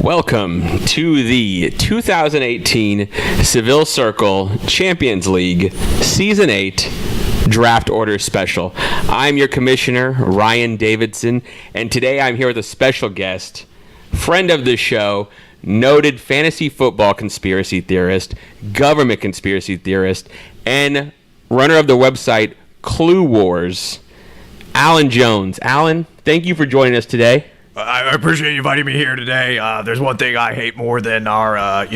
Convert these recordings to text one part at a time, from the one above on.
Welcome to the 2018 Seville Circle Champions League Season 8 Draft Order Special. I'm your commissioner, Ryan Davidson, and today I'm here with a special guest, friend of the show, noted fantasy football conspiracy theorist, government conspiracy theorist, and runner of the website Clue Wars, Alan Jones. Alan, thank you for joining us today. I appreciate you inviting me here today. There's one thing I hate more than our,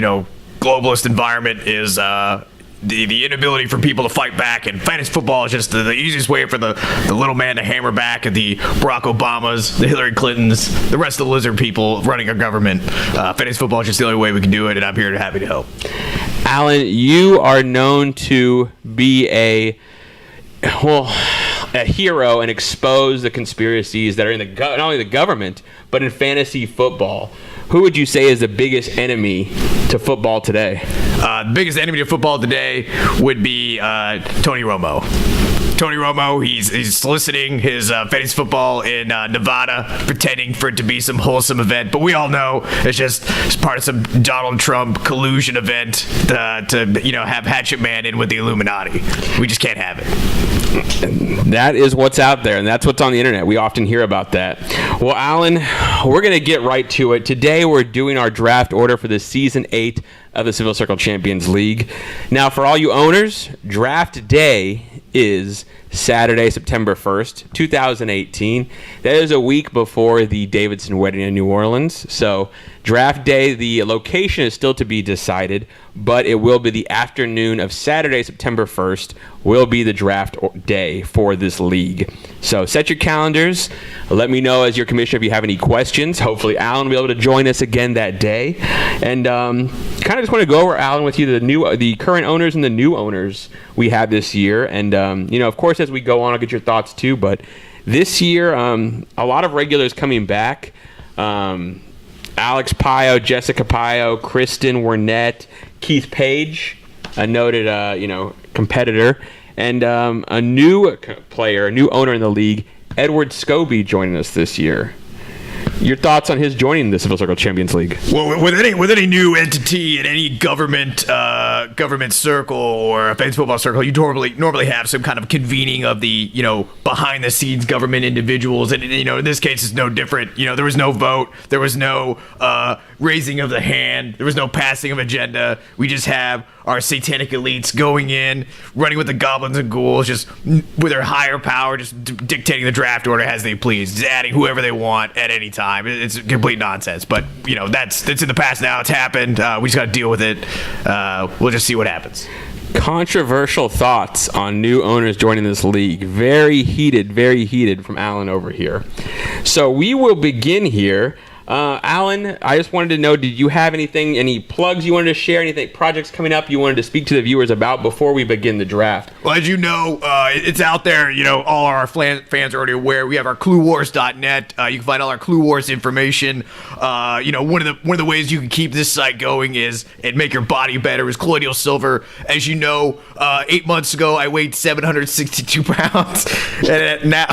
globalist environment is the inability for people to fight back. And fantasy football is just the easiest way for the little man to hammer back at the Barack Obamas, the Hillary Clintons, the rest of the lizard people running our government. Fantasy football is just the only way we can do it, and I'm here to happy to help. Alan, you are known to be a hero and expose the conspiracies that are in not only the government, but in fantasy football. Who would you say is the biggest enemy to football today? The biggest enemy to football today would be Tony Romo. Tony Romo, he's soliciting his fantasy football in Nevada, pretending for it to be some wholesome event. But we all know it's part of some Donald Trump collusion event to have Hatchet Man in with the Illuminati. We just can't have it. That is what's out there, and that's what's on the internet. We often hear about that. Well, Alan, we're going to get right to it. Today we're doing our draft order for the Season 8 of the Seville Circle Champions League. Now, for all you owners, draft day is Saturday, September 1st, 2018. That is a week before the Davidson wedding in New Orleans. So draft day, the location is still to be decided, but it will be the afternoon of Saturday, September 1st, will be the draft day for this league. So set your calendars. Let me know as your commissioner if you have any questions. Hopefully Alan will be able to join us again that day. And kind of just want to go over, Alan, with you the current owners and the new owners we have this year. And, of course, as we go on, I'll get your thoughts too. But this year, a lot of regulars coming back. Alex Pio, Jessica Pio, Kristen Wernette, Keith Page, a noted, competitor, and a new player, a new owner in the league, Edward Scobie, joining us this year. Your thoughts on his joining the Seville Circle Champions League? Well, with any new entity in any government circle or a fantasy football circle, you normally have some kind of convening of the behind the scenes government individuals, and in this case it's no different. There was no vote, there was no raising of the hand, there was no passing of agenda. We just have our satanic elites going in, running with the goblins and ghouls, just with their higher power, just dictating the draft order as they please, just adding whoever they want at any time. It's complete nonsense. But that's in the past now. It's happened. We just got to deal with it. We'll just see what happens. Controversial thoughts on new owners joining this league. Very heated from Alan over here. So we will begin here. Alan, I just wanted to know, did you have any plugs you wanted to share, anything, projects coming up you wanted to speak to the viewers about before we begin the draft? Well, as you know, it's out there. All our fans are already aware. We have our cluewars.net. You can find all our Clue Wars information. One of the ways you can keep this site going and make your body better is colloidal silver. As you know, 8 months ago, I weighed 762 pounds. And now...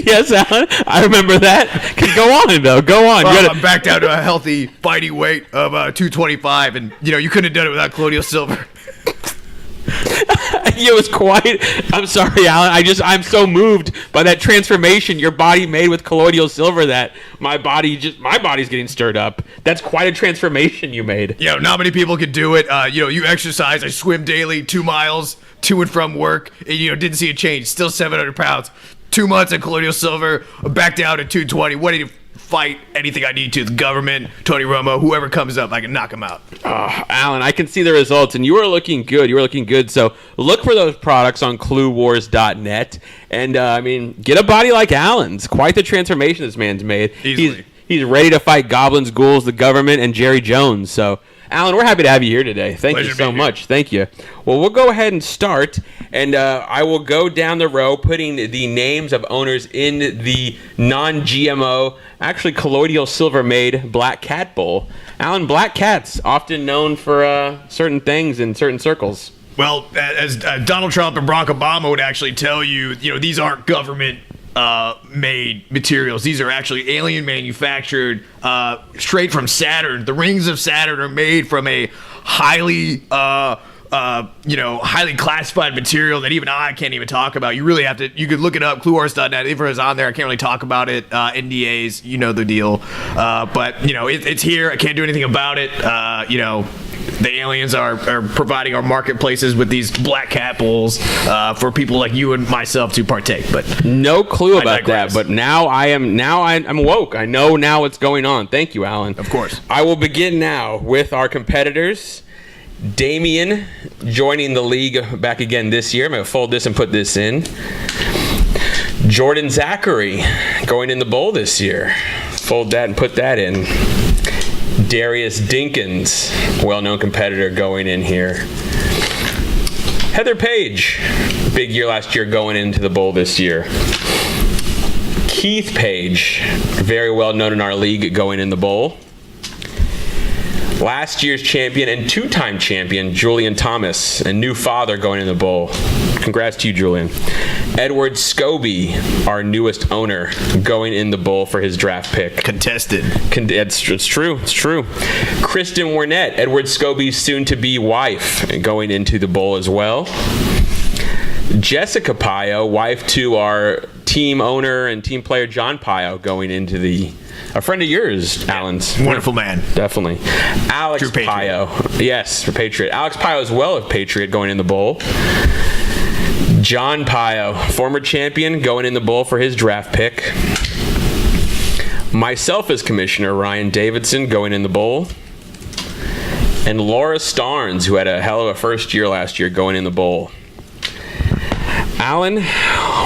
Yes, Alan. I remember that. Go on, though. Go on. Well, I'm back down to a healthy fighting weight of 225, and you couldn't have done it without colloidal silver. It was quite. I'm sorry, Alan. I'm so moved by that transformation your body made with colloidal silver that my body's getting stirred up. That's quite a transformation you made. Not many people could do it. You exercise. I swim daily, 2 miles to and from work, and didn't see a change. Still 700 pounds. 2 months of colloidal silver. I'm back down to 220. What do you fight anything I need to? The government, Tony Romo, whoever comes up, I can knock him out. Alan, I can see the results, and you are looking good. So look for those products on cluewars.net, and get a body like Alan's. Quite the transformation this man's made. Easily. He's ready to fight goblins, ghouls, the government, and Jerry Jones. So, Alan, we're happy to have you here today. Thank you so much. Thank you. Well, we'll go ahead and start, and I will go down the row putting the names of owners in the non-GMO, actually colloidal silver-made Black Cat Bowl. Alan, Black Cat's often known for certain things in certain circles. Well, as Donald Trump and Barack Obama would actually tell you, these aren't government made materials. These are actually alien manufactured, straight from Saturn. The rings of Saturn are made from a highly highly classified material that even I can't even talk about. You really have to, you could look it up, cluehorse.net. If it's on there, I can't really talk about it. NDAs, you know the deal. But, it's here. I can't do anything about it. The aliens are providing our marketplaces with these black cat bulls for people like you and myself to partake. But no clue about that. But now I'm woke. I know now what's going on. Thank you, Alan. Of course. I will begin now with our competitors. Damien joining the league back again this year. I'm going to fold this and put this in. Jordan Zachary going in the bowl this year. Fold that and put that in. Darius Dinkins, well-known competitor, going in here. Heather Page, big year last year, going into the bowl this year. Keith Page, very well-known in our league, going in the bowl. Last year's champion and two-time champion, Julian Thomas, a new father, going in the bowl. Congrats to you, Julian. Edward Scobie, our newest owner, going in the bowl for his draft pick. Contested. It's true. It's true. Kristen Warnett, Edward Scobie's soon-to-be wife, going into the bowl as well. Jessica Pio, wife to our team owner and team player John Pio, going into a friend of yours, Alan's. Wonderful man. Definitely. Alex Pio. Yes, for Patriot. Alex Pio as well of Patriot, going in the bowl. John Pio, former champion, going in the bowl for his draft pick. Myself as commissioner, Ryan Davidson, going in the bowl. And Laura Starnes, who had a hell of a first year last year, going in the bowl. Alan,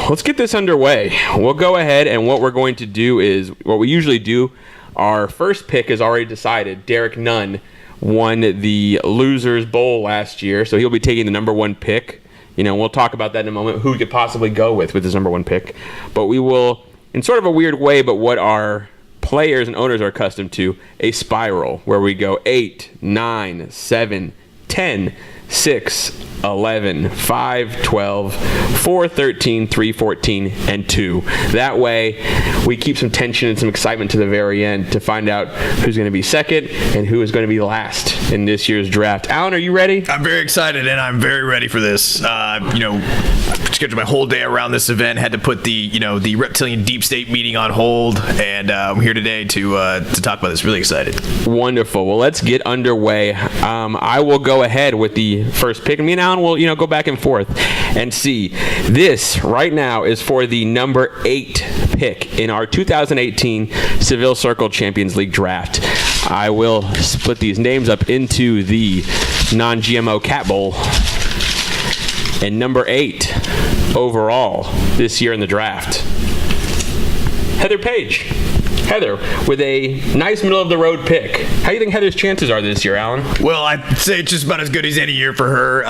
let's get this underway. We'll go ahead, and what we're going to do is what we usually do. Our first pick is already decided. Derek Nunn won the Losers Bowl last year, so he'll be taking the number one pick. We'll talk about that in a moment, who we could possibly go with his number one pick. But we will, in sort of a weird way, but what our players and owners are accustomed to, a spiral where we go 8, 9, 7, 10, 6, 11, 5, 12, 4, 13, 3, 14, and 2. That way, we keep some tension and some excitement to the very end to find out who's going to be second and who is going to be last in this year's draft. Alan, are you ready? I'm very excited, and I'm very ready for this. I scheduled my whole day around this event, had to put the reptilian deep state meeting on hold, and I'm here today to talk about this. Really excited. Wonderful. Well, let's get underway. I will go ahead with the first pick. Me and Alan will, go back and forth and see. This right now is for the number 8 pick in our 2018 Seville Circle Champions League draft. I will split these names up into the non-GMO Cat Bowl. And number 8 overall this year in the draft, Heather Page. Heather, with a nice middle-of-the-road pick. How do you think Heather's chances are this year, Alan? Well, I'd say it's just about as good as any year for her.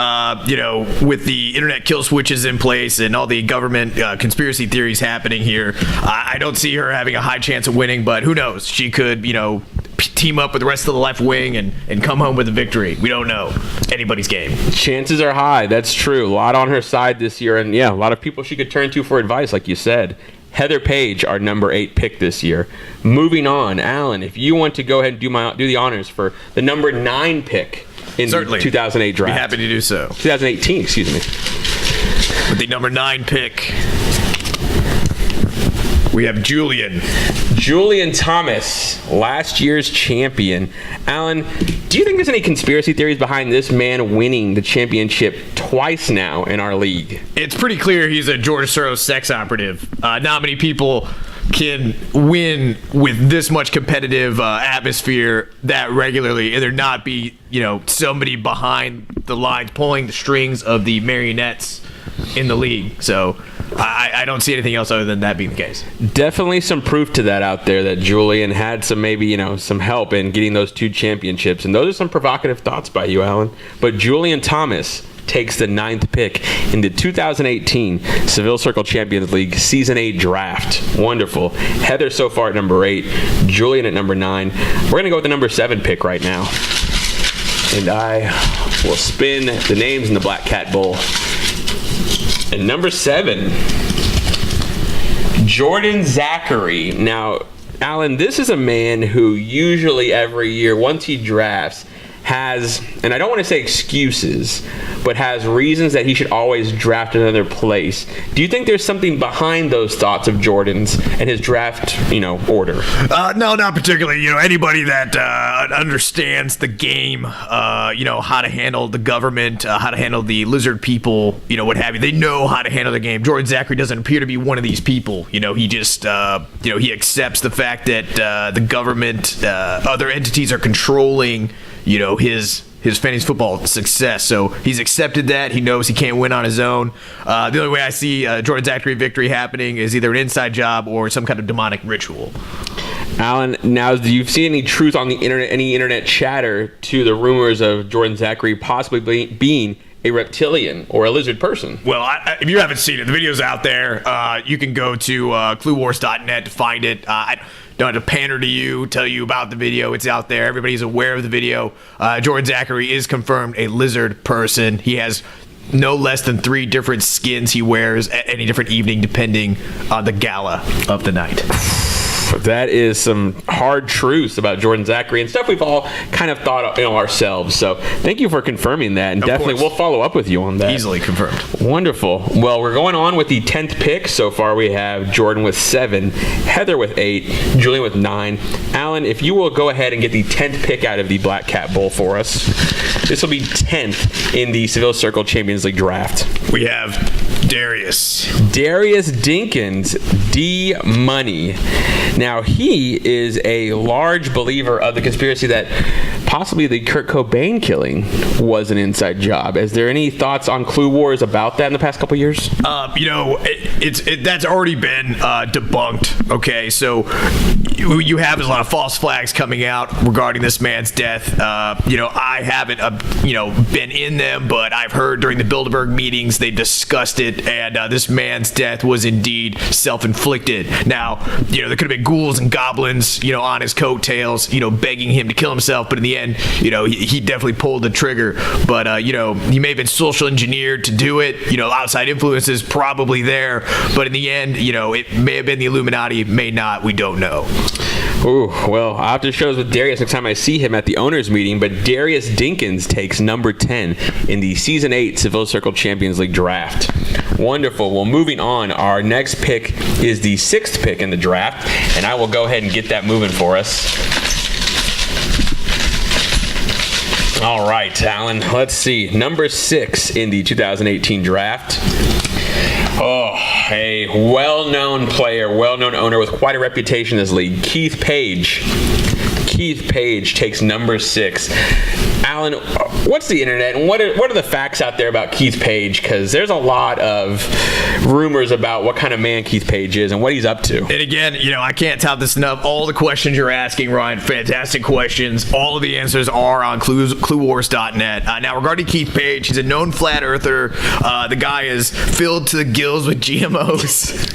With the internet kill switches in place and all the government conspiracy theories happening here, I don't see her having a high chance of winning, but who knows? She could, team up with the rest of the left wing and come home with a victory. We don't know. Anybody's game. Chances are high. That's true. A lot on her side this year, and a lot of people she could turn to for advice, like you said. Heather Page, our number 8 pick this year. Moving on, Alan, if you want to go ahead and do the honors for the number 9 pick in the 2008 draft. Be happy to do so. 2018, excuse me. With the number 9 pick, we have Julian Thomas, last year's champion. Alan, do you think there's any conspiracy theories behind this man winning the championship twice now in our league? It's pretty clear he's a George Soros sex operative. Not many people can win with this much competitive atmosphere that regularly, and there not be somebody behind the lines pulling the strings of the marionettes in the league. So I don't see anything else other than that being the case. Definitely some proof to that out there, that Julian had some some help in getting those 2 championships. And those are some provocative thoughts by you, Alan. But Julian Thomas takes the 9th pick in the 2018 Seville Circle Champions League Season 8 draft. Wonderful. Heather so far at number 8, Julian at number 9. We're going to go with the number 7 pick right now. And I will spin the names in the Black Cat Bowl. And number 7, Jordan Zachary. Now, Alan, this is a man who usually every year, once he drafts, has, and I don't want to say excuses, but has reasons that he should always draft another place. Do you think there's something behind those thoughts of Jordan's and his draft, order? No, not particularly. Anybody that understands the game, how to handle the government, how to handle the lizard people, what have you. They know how to handle the game. Jordan Zachary doesn't appear to be one of these people. He just, he accepts the fact that the government, other entities are controlling, his fantasy football success. So he's accepted that. He knows he can't win on his own. The only way I see Jordan Zachary victory happening is either an inside job or some kind of demonic ritual. Alan, now do you see any truth on the internet, any internet chatter to the rumors of Jordan Zachary possibly being a reptilian or a lizard person? Well, if you haven't seen it, the video's out there. You can go to cluewars.net to find it. I don't have to pander to you, tell you about the video. It's out there. Everybody's aware of the video. Jordan Zachary is confirmed a lizard person. He has no less than 3 different skins he wears at any different evening, depending on the gala of the night. That is some hard truths about Jordan Zachary and stuff we've all kind of thought ourselves. So thank you for confirming that, and definitely we'll follow up with you on that. Easily confirmed. Wonderful. Well, we're going on with the 10th pick. So far we have Jordan with 7, Heather with 8, Julian with 9. Alan, if you will go ahead and get the 10th pick out of the Black Cat Bowl for us. This will be 10th in the Seville Circle Champions League draft. We have Darius Dinkins, D-Money. Now, he is a large believer of the conspiracy that possibly the Kurt Cobain killing was an inside job. Is there any thoughts on Clue Wars about that in the past couple years? That's already been debunked. Okay, so you have a lot of false flags coming out regarding this man's death. I haven't, been in them, but I've heard during the Bilderberg meetings they discussed it, and this man's death was indeed self-inflicted. Now, there could have been ghouls and goblins, on his coattails, begging him to kill himself, but in the end, he definitely pulled the trigger. But, he may have been social engineered to do it. Outside influences probably there, but in the end, it may have been the Illuminati, may not. We don't know. Ooh, well, I'll have to show this with Darius next time I see him at the owners meeting, but Darius Dinkins takes number 10 in the Season 8 Seville Circle Champions League draft. Wonderful. Well, moving on, our next pick is the 6th pick in the draft, and I will go ahead and get that moving for us. All right, Alan, let's see. Number 6 in the 2018 draft. Oh, a well-known player, well-known owner with quite a reputation in this league, Keith Page. Keith Page takes number 6. Alan, what's the internet and what are the facts out there about Keith Page? Because there's a lot of rumors about what kind of man Keith Page is and what he's up to. And again, I can't tout this enough. All the questions you're asking, Ryan, fantastic questions. All of the answers are on cluewars.net. Now, regarding Keith Page, he's a known flat earther. The guy is filled to the gills with GMOs.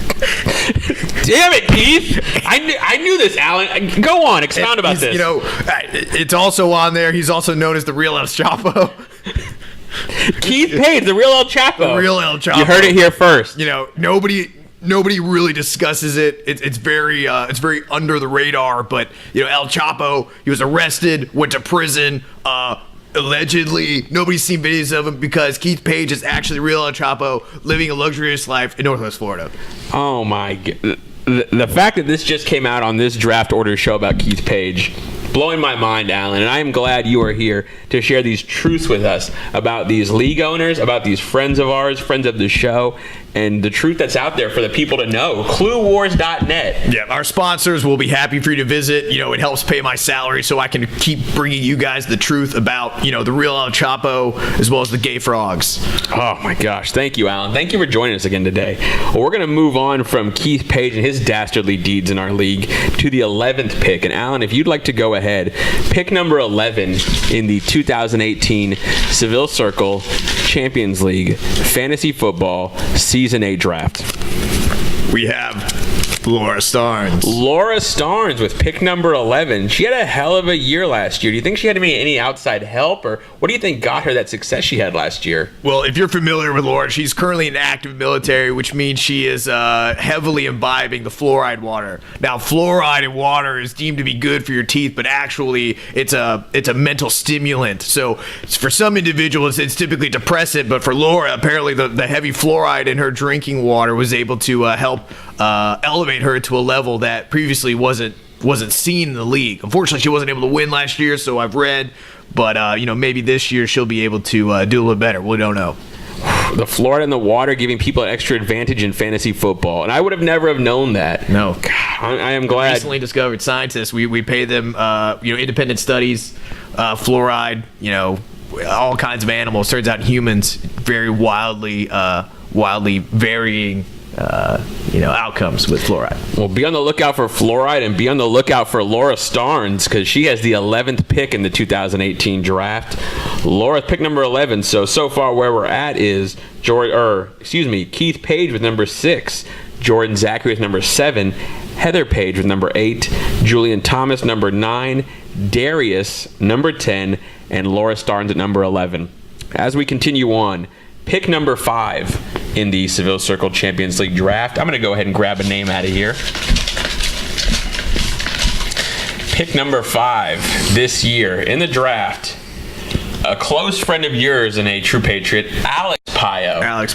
Damn it, Keith! I knew this, Alan. Go on, expound about this. It's also on there. He's also known as the real El Chapo. Keith Page, the real El Chapo. The real El Chapo. You heard it here first. Nobody really discusses it. It's very under the radar. But El Chapo, he was arrested, went to prison. Allegedly, nobody's seen videos of him because Keith Page is actually real El Chapo, living a luxurious life in Northwest Florida. Oh my God. The fact that this just came out on this draft order show about Keith Page, blowing my mind, Alan, and I am glad you are here to share these truths with us about these league owners, about these friends of ours, friends of the show, and the truth that's out there for the people to know. ClueWars.net. Yeah, our sponsors will be happy for you to visit. It helps pay my salary so I can keep bringing you guys the truth about, the real El Chapo as well as the gay frogs. Oh my gosh. Thank you, Alan. Thank you for joining us again today. Well, we're going to move on from Keith Page and his dastardly deeds in our league to the 11th pick. And Alan, if you'd like to go ahead, pick number 11 in the 2018 Seville Circle Champions League Fantasy Football Season 8 draft. We have Laura Starnes. Laura Starnes with pick number 11. She had a hell of a year last year. Do you think she had any outside help, or what do you think got her that success she had last year? Well, if you're familiar with Laura, she's currently in active military, which means she is heavily imbibing the fluoride water. Now, fluoride in water is deemed to be good for your teeth, but actually it's a mental stimulant. So for some individuals, it's typically depressant, but for Laura, apparently the heavy fluoride in her drinking water was able to help elevate her to a level that previously wasn't seen in the league. Unfortunately, she wasn't able to win last year, so I've read, but maybe this year she'll be able to do a little better. We don't know. The fluoride in the water giving people an extra advantage in fantasy football, and I would have never have known that. No, God, I am glad. Recently discovered scientists. We pay them independent studies, fluoride. All kinds of animals. Turns out humans very wildly varying outcomes with fluoride. Well, be on the lookout for fluoride and be on the lookout for Laura Starnes, because she has the 11th pick in the 2018 draft. Laura's pick number 11. So far where we're at is Keith Page with number 6, Jordan Zachary with number 7, Heather Page with number 8, Julian Thomas number 9, Darius number 10, and Laura Starnes at number 11. As we continue on, pick number 5 in the Seville Circle Champions League draft. I'm going to go ahead and grab a name out of here. Pick number 5 this year in the draft. A close friend of yours and a true patriot, Alex Pio. Alex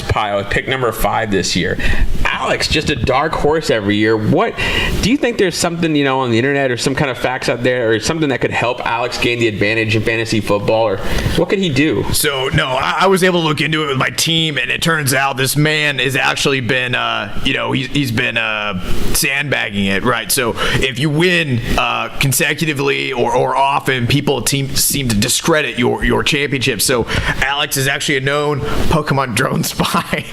Pio with pick number 5 this year. Alex, just a dark horse every year. What do you think? There's something on the internet or some kind of facts out there or something that could help Alex gain the advantage in fantasy football, or what could he do? So no, I was able to look into it with my team, and it turns out this man has actually been he's been sandbagging it, right? So if you win consecutively or often, people seem to discredit your championship. So Alex is actually a known Pokemon drone spy.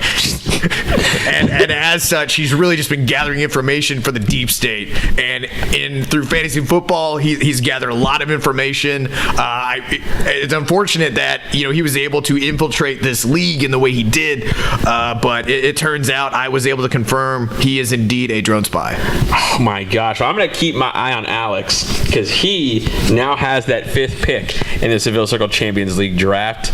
and as such, he's really just been gathering information for the deep state, and through fantasy football, he's gathered a lot of information. It's unfortunate that he was able to infiltrate this league in the way he did, but it turns out I was able to confirm he is indeed a drone spy. Oh my gosh! Well, I'm going to keep my eye on Alex, because he now has that 5th pick in the Seville Circle Champions League draft.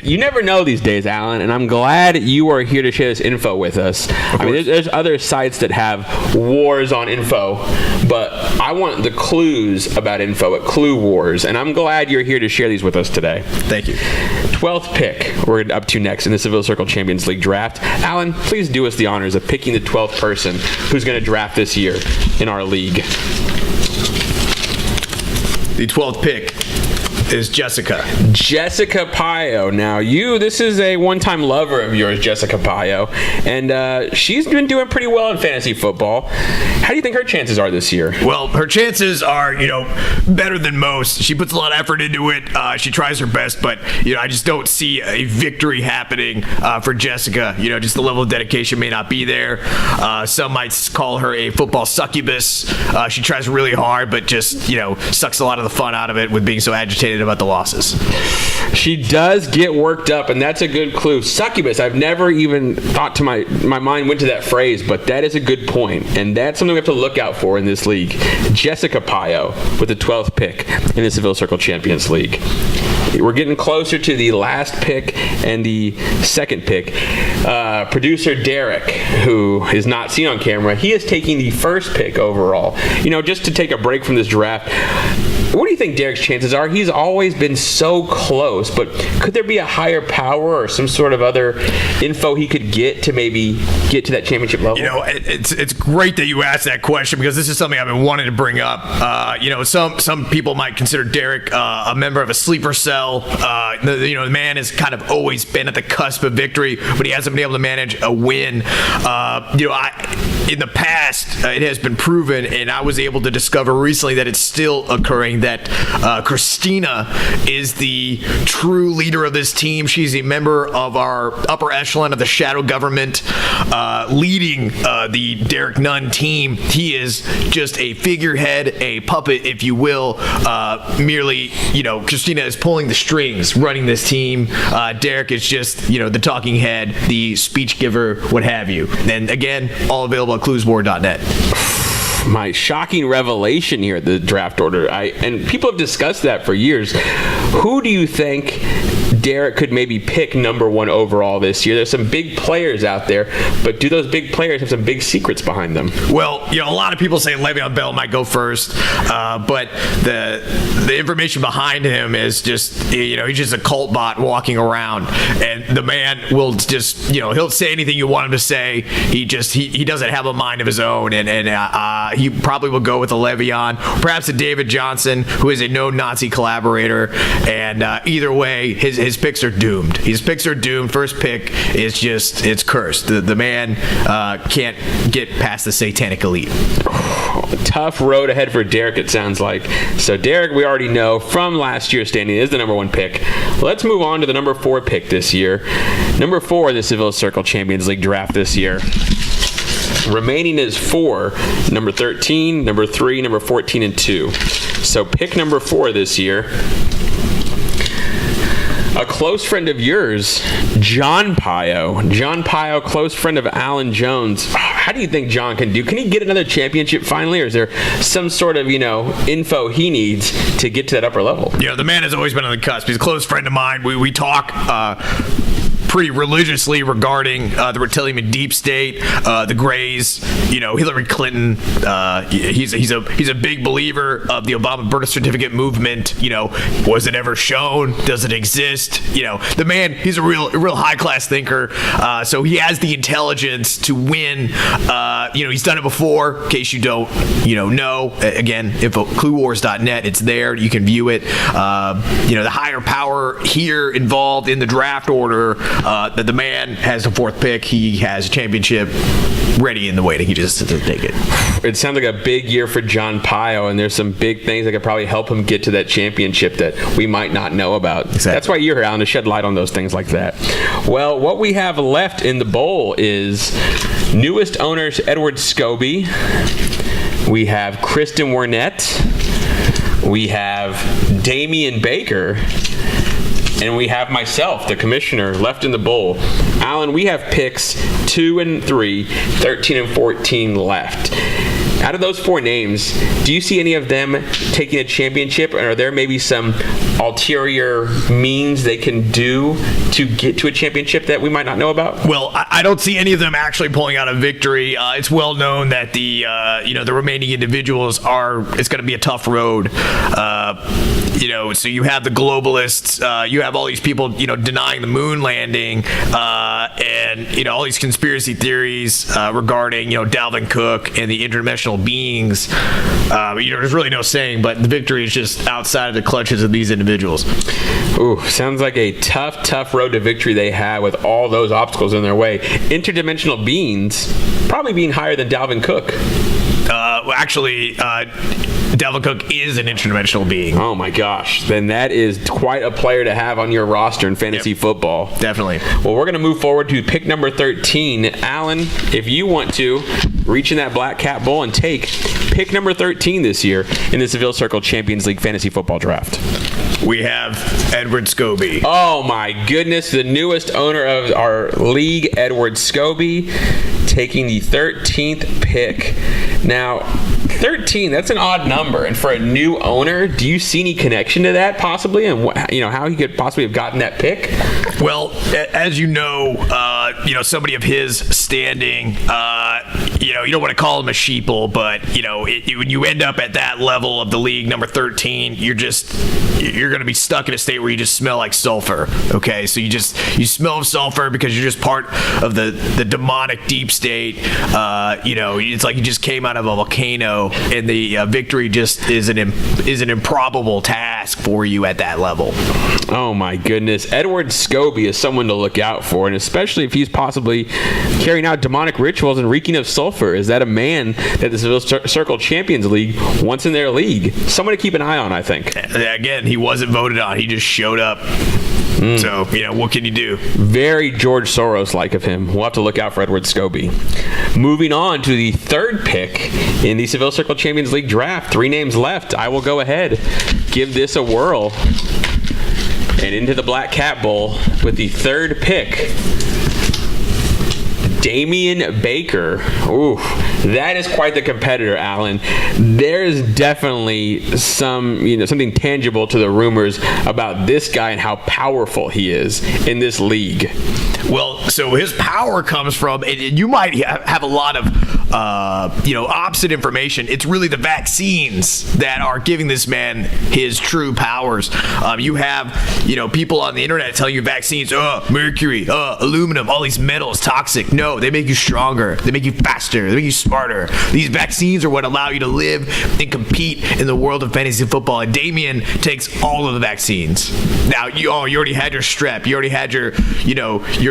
You never know these days, Alan, and I'm glad you are here to share this info with us. I mean, there's other sites that have wars on info, but I want the clues about info at Clue Wars, and I'm glad you're here to share these with us today. Thank you. 12th pick we're up to next in the Seville Circle Champions League draft. Alan, please do us the honors of picking the 12th person who's going to draft this year in our league. The 12th pick is Jessica Pio. Now, this is a one-time lover of yours, Jessica Pio, and she's been doing pretty well in fantasy football. How do you think her chances are this year? Well, her chances are, better than most. She puts a lot of effort into it. She tries her best, but, I just don't see a victory happening for Jessica. Just the level of dedication may not be there. Some might call her a football succubus. She tries really hard, but just, sucks a lot of the fun out of it with being so agitated about the losses. She does get worked up, and that's a good clue. Succubus, I've never even thought to my mind went to that phrase, but that is a good point, and that's something we have to look out for in this league. Jessica Pio with the 12th pick in the Seville Circle Champions League. We're getting closer to the last pick and the 2nd pick. Producer Derek, who is not seen on camera, he is taking the 1st pick overall. Just to take a break from this draft, what do you think Derek's chances are? He's always been so close, but could there be a higher power or some sort of other info he could get to maybe get to that championship level? It's great that you asked that question, because this is something I've been wanting to bring up. Some people might consider Derek a member of a sleeper cell. The man has kind of always been at the cusp of victory, but he hasn't been able to manage a win. In the past, it has been proven, and I was able to discover recently that it's still occurring, that Christina Christina is the true leader of this team. She's a member of our upper echelon of the shadow government, leading the Derek Nunn team. He is just a figurehead, a puppet, if you will. Merely, Christina is pulling the strings, running this team. Derek is just, the talking head, the speech giver, what have you. And again, all available at cluesboard.net. My shocking revelation here at the draft order. And people have discussed that for years. Who do you think Derek could maybe pick number 1 overall this year? There's some big players out there, but do those big players have some big secrets behind them? Well, a lot of people say Le'Veon Bell might go first, but the information behind him is just, he's just a cult bot walking around, and the man will just, he'll say anything you want him to say. He doesn't have a mind of his own, and he probably will go with a Le'Veon, perhaps a David Johnson, who is a known Nazi collaborator, and either way, his picks are doomed. His picks are doomed. First pick is just, it's cursed. The man can't get past the satanic elite. Tough road ahead for Derek, it sounds like. So Derek, we already know from last year's standing, is the number 1 pick. Let's move on to the number 4 pick this year. Number 4 in the Seville Circle Champions League draft this year. Remaining is 4, number 13, number 3, number 14, and 2. So pick number 4 this year. A close friend of yours, John Pio. John Pio, close friend of Alan Jones. How do you think John can do? Can he get another championship finally, or is there some sort of, info he needs to get to that upper level? The man has always been on the cusp. He's a close friend of mine. We talk pretty religiously regarding the reptilian deep state, the Greys, Hillary Clinton. He's a big believer of the Obama birth certificate movement. Was it ever shown? Does it exist? The man, he's a real high class thinker. So he has the intelligence to win. He's done it before. In case you don't, know. Again, cluewars.net. It's there. You can view it. The higher power here involved in the draft order. That the man has the 4th pick. He has a championship ready in the waiting. He just has to take it. It sounds like a big year for John Pio, and there's some big things that could probably help him get to that championship that we might not know about. Exactly. That's why you're here, Alan, to shed light on those things like that. Well, what we have left in the bowl is newest owners Edward Scobie. We have Kristen Wernette. We have Damian Baker. And we have myself, the commissioner, left in the bowl. Alan, we have picks 2 and 3, 13 and 14 left. Out of those 4 names, do you see any of them taking a championship? Or are there maybe some ulterior means they can do to get to a championship that we might not know about? Well, I don't see any of them actually pulling out a victory. It's well known that the remaining individuals it's going to be a tough road. So you have the globalists, you have all these people, denying the moon landing, and all these conspiracy theories regarding, Dalvin Cook and the interdimensional beings. There's really no saying, but the victory is just outside of the clutches of these individuals. Ooh, sounds like a tough road to victory they have with all those obstacles in their way. Interdimensional beings probably being higher than Dalvin Cook. Dalvin Cook is an interdimensional being. Oh my gosh. Then that is quite a player to have on your roster in fantasy football. Definitely. Well, we're going to move forward to pick number 13. Alan, if you want to reach in that black cat bowl and take pick number 13 this year in the Seville Circle Champions League fantasy football draft. We have Edward Scobie. Oh my goodness, the newest owner of our league, Edward Scobie, taking the 13th pick. Now, 13, that's an odd number, and for a new owner, do you see any connection to that possibly, and how he could possibly have gotten that pick? Well, as somebody of his standing, you don't want to call him a sheeple, but when you end up at that level of the league, number 13, you're going to be stuck in a state where you just smell like sulfur. Okay, so you smell of sulfur because you're just part of the demonic deep state. It's like you just came out of a volcano. and the victory just is an improbable task for you at that level. Oh my goodness. Edward Scobie is someone to look out for, and especially if he's possibly carrying out demonic rituals and reeking of sulfur. Is that a man that the Seville Circle Champions League wants in their league? Someone to keep an eye on, I think. Again, he wasn't voted on. He just showed up. So, what can you do? Very George Soros-like of him. We'll have to look out for Edward Scobie. Moving on to the third pick in the Seville Circle Champions League draft. 3 names left. I will go ahead, give this a whirl. And into the Black Cat Bowl with the third pick, Damian Baker. Ooh, that is quite the competitor, Alan. There's definitely something tangible to the rumors about this guy and how powerful he is in this league. Well, so his power comes from, and you might have a lot of, opposite information. It's really the vaccines that are giving this man his true powers. You have, people on the internet telling you vaccines, mercury, aluminum, all these metals, toxic. No, they make you stronger. They make you faster. They make you smarter. These vaccines are what allow you to live and compete in the world of fantasy football. And Damian takes all of the vaccines. Now, you already had your strep. You already had your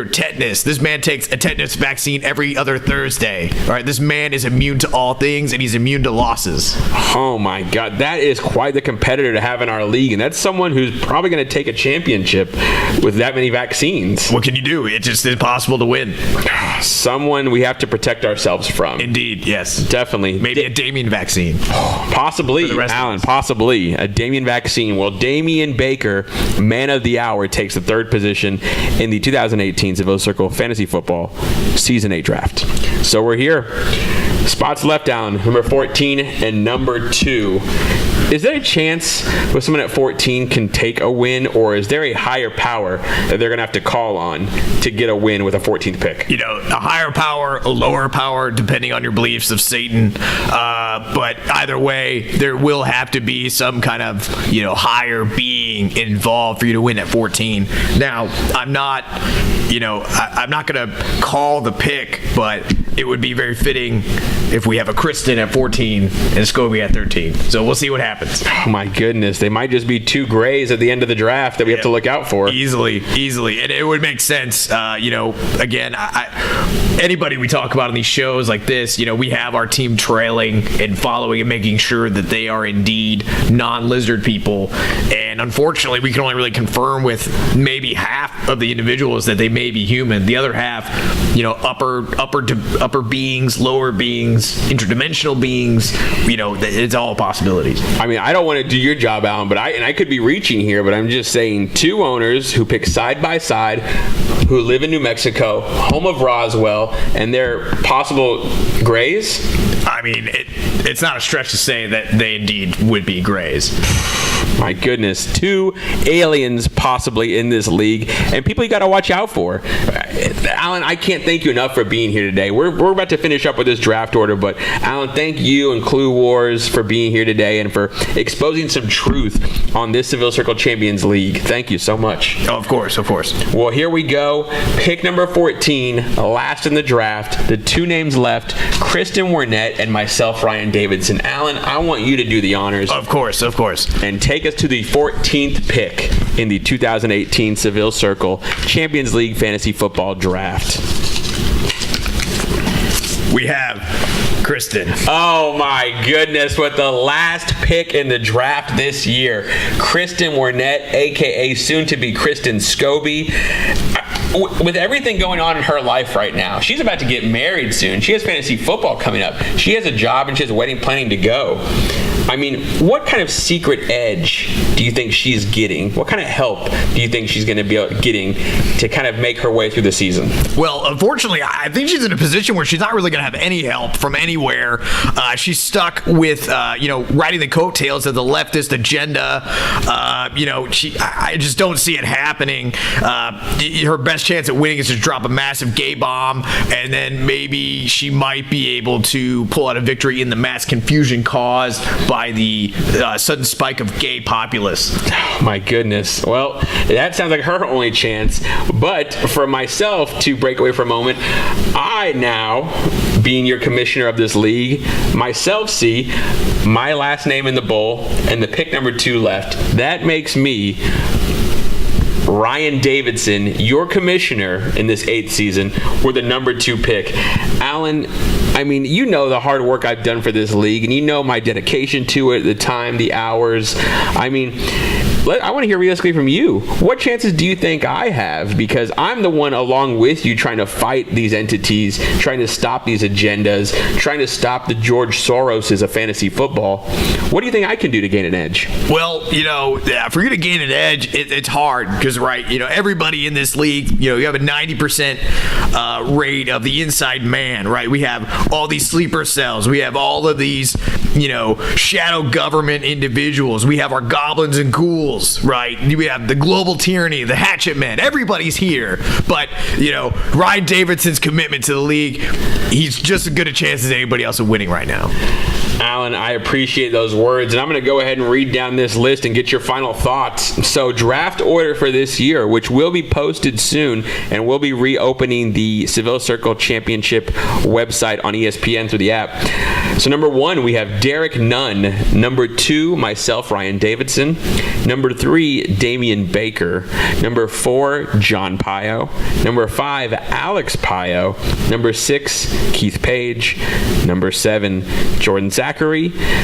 tetanus. This man takes a tetanus vaccine every other Thursday. All right, this man is immune to all things, and he's immune to losses. Oh my God, that is quite the competitor to have in our league, and that's someone who's probably going to take a championship with that many vaccines. What can you do? It's just impossible to win. Someone we have to protect ourselves from. Indeed, yes. Definitely. Maybe a Damian vaccine. Possibly, Alan, possibly. A Damian vaccine. Well, Damian Baker, man of the hour, takes the third position in the 2018 Seville Circle Fantasy Football Season 8 draft. So we're here. Spots left down, number 14 and number 2. Is there a chance with someone at 14 can take a win, or is there a higher power that they're going to have to call on to get a win with a 14th pick? A higher power, a lower power, depending on your beliefs of Satan. But either way, there will have to be some kind of, higher being involved for you to win at 14. Now, I'm not going to call the pick, but it would be very fitting if we have a Kristen at 14 and Scobie at 13. So we'll see what happens. Oh my goodness, they might just be 2 grays at the end of the draft that we have to look out for. Easily. And it would make sense. Again, anybody we talk about on these shows like this, we have our team trailing and following and making sure that they are indeed non-lizard people. And unfortunately, we can only really confirm with maybe half of the individuals that they may be human. The other half, upper beings, lower beings, interdimensional beings, it's all possibilities. I mean, I don't want to do your job, Alan, but I could be reaching here, but I'm just saying 2 owners who pick side by side, who live in New Mexico, home of Roswell, and they're possible grays. I mean, it's not a stretch to say that they indeed would be grays. My goodness, 2 aliens possibly in this league, and people you got to watch out for. Alan, I can't thank you enough for being here today. We're about to finish up with this draft order, but Alan, thank you and Clue Wars for being here today and for exposing some truth on this Seville Circle Champions League. Thank you so much. Oh, of course. Well, here we go. Pick number 14, last in the draft. The 2 names left, Kristen Wernette and myself, Ryan Davidson. Alan, I want you to do the honors. Of course. And take us to the 14th pick in the 2018 Seville Circle Champions League Fantasy Football Draft. We have Kristen. Oh my goodness, with the last pick in the draft this year, Kristen Wernette, aka soon to be Kristen Scobie. With everything going on in her life right now, she's about to get married soon. She has fantasy football coming up. She has a job and she has a wedding planning to go. I mean, what kind of secret edge do you think she's getting? What kind of help do you think she's going to be getting to kind of make her way through the season? Well, unfortunately, I think she's in a position where she's not really going to have any help from anywhere. She's stuck with, riding the coattails of the leftist agenda. I just don't see it happening. Her best best chance at winning is to drop a massive gay bomb, and then maybe she might be able to pull out a victory in the mass confusion caused by the sudden spike of gay populace. Oh, my goodness. Well, that sounds like her only chance. But for myself to break away for a moment, I now, being your commissioner of this league, myself see my last name in the bowl and the pick number 2 left. That makes me Ryan Davidson, your commissioner in this 8th season, with the number 2 pick. Alan, I mean, you know the hard work I've done for this league, and you know my dedication to it, the time, the hours. I mean, I want to hear realistically from you. What chances do you think I have? Because I'm the one along with you trying to fight these entities, trying to stop these agendas, trying to stop the George Soroses of fantasy football. What do you think I can do to gain an edge? Well, for you to gain an edge, it's hard because, right, everybody in this league, you have a 90% rate of the inside man, right? We have all these sleeper cells. We have all of these, shadow government individuals. We have our goblins and ghouls. Right, we have the global tyranny, the hatchet men. Everybody's here, but Ryan Davidson's commitment to the league, he's just as good a chance as anybody else of winning right now. Alan, I appreciate those words, and I'm going to go ahead and read down this list and get your final thoughts. So, draft order for this year, which will be posted soon, and we'll be reopening the Seville Circle Championship website on ESPN through the app. So, number 1, we have Derek Nunn. Number 2, myself, Ryan Davidson. Number 3, Damian Baker. Number 4, John Pio. Number 5, Alex Pio. Number 6, Keith Page. Number 7, Jordan Zachary.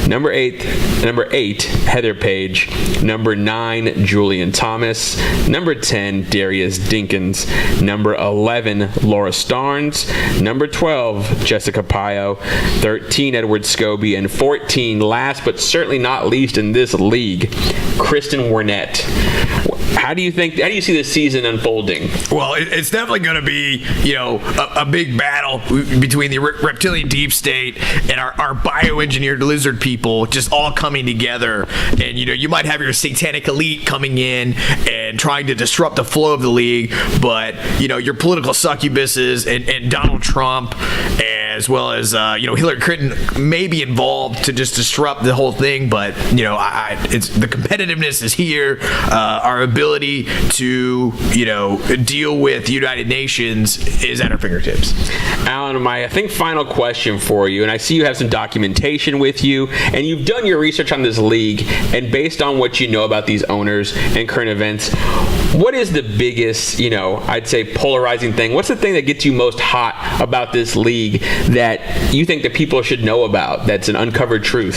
Number 8, Heather Page. Number 9, Julian Thomas. Number 10, Darius Dinkins. Number 11, Laura Starnes. Number 12, Jessica Pio. 13, Edward Scobie. And 14, last but certainly not least in this league, Kristen Wernette. How do you see this season unfolding? Well, it's definitely going to be, a big battle between the reptilian deep state and our bioengineered lizard people just all coming together. And, you might have your satanic elite coming in and trying to disrupt the flow of the league, but, your political succubuses and Donald Trump, as well as, Hillary Clinton may be involved to just disrupt the whole thing, but, it's the competitiveness is here. Our ability to, deal with the United Nations is at our fingertips. Alan, my, final question for you, and I see you have some documentation with you, and you've done your research on this league, and based on what you know about these owners and current events, what is the biggest, I'd say polarizing thing? What's the thing that gets you most hot about this league that you think that people should know about that's an uncovered truth?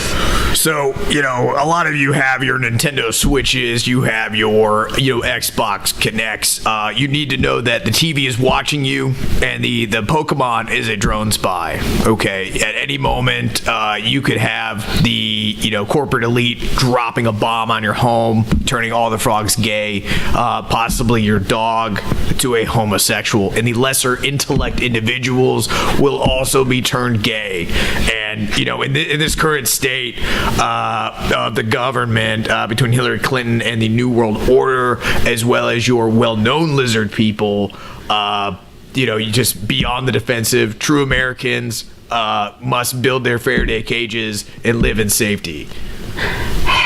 So, a lot of you have your Nintendo Switches, you have your, Xbox Kinects. You need to know that the TV is watching you, and the Pokemon is a drone spy. Okay, at any moment, you could have the, corporate elite dropping a bomb on your home, turning all the frogs gay, possibly your dog to a homosexual, and the lesser intellect individuals will also be turned gay. And, in this current state of the government between Hillary Clinton and the New World Order, as well as your well-known lizard people, you just be on the defensive. True Americans must build their Faraday cages and live in safety.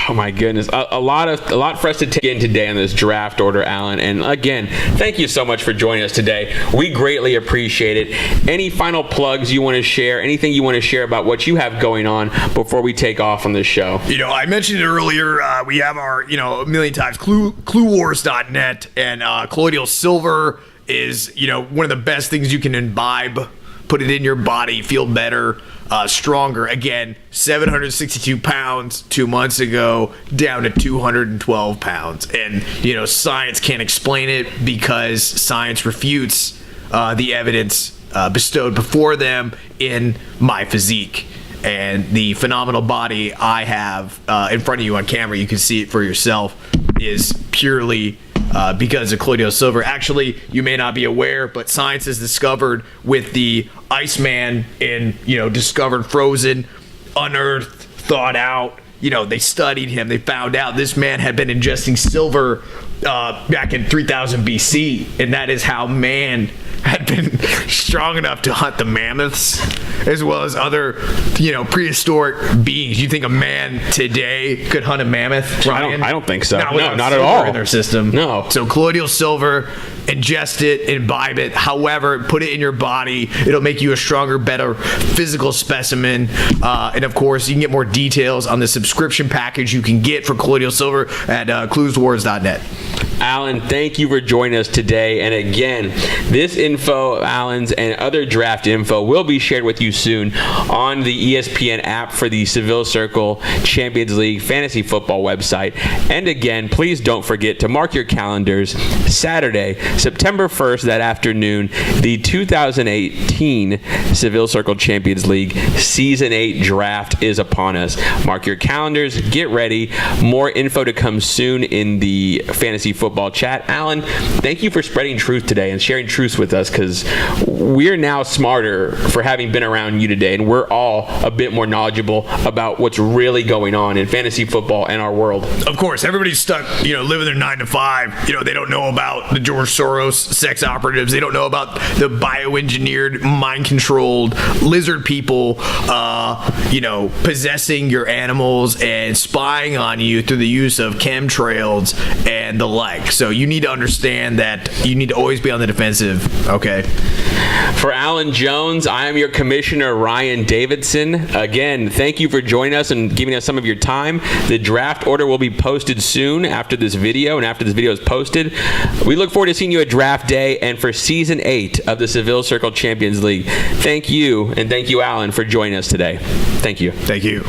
Oh my goodness, a lot for us to take in today on this draft order, Alan. And again, thank you so much for joining us today. We greatly appreciate it. Any final plugs you want to share? Anything you want to share about what you have going on before we take off from this show? I mentioned it earlier. We have our, a million times, cluewars.net, and colloidal silver is, one of the best things you can imbibe. Put it in your body, feel better, stronger. Again, 762 pounds 2 months ago, down to 212 pounds. And, science can't explain it because science refutes the evidence bestowed before them in my physique. And the phenomenal body I have in front of you on camera, you can see it for yourself, is purely because of colloidal silver. Actually, you may not be aware, but science has discovered with the Iceman discovered, frozen, unearthed, thawed out. They studied him. They found out this man had been ingesting silver back in 3000 BC, and that is how man had been strong enough to hunt the mammoths as well as other, prehistoric beings. You think a man today could hunt a mammoth, Ryan? I don't think so. Not at all. In their system. No. So colloidal silver, ingest it, imbibe it. However, put it in your body. It'll make you a stronger, better physical specimen. And of course, you can get more details on the subscription package you can get for colloidal silver at clueswars.net. Alan, thank you for joining us today. And again, this info, Alan's, and other draft info will be shared with you soon on the ESPN app for the Seville Circle Champions League Fantasy Football website. And again, please don't forget to mark your calendars. Saturday, September 1st, that afternoon, the 2018 Seville Circle Champions League Season 8 draft is upon us. Mark your calendars. Get ready. More info to come soon in the Fantasy Football chat. Alan, thank you for spreading truth today and sharing truths with us, because we're now smarter for having been around you today, and we're all a bit more knowledgeable about what's really going on in fantasy football and our world. Of course, everybody's stuck, living their 9 to 5. They don't know about the George Soros sex operatives. They don't know about the bioengineered, mind-controlled lizard people, possessing your animals and spying on you through the use of chemtrails and the like. So you need to understand that you need to always be on the defensive, okay? For Alan Jones, I am your commissioner, Ryan Davidson. Again, thank you for joining us and giving us some of your time. The draft order will be posted soon after this video, and after this video is posted, we look forward to seeing you at draft day and for season 8 of the Seville Circle Champions League. Thank you, and thank you, Alan, for joining us today. Thank you. Thank you.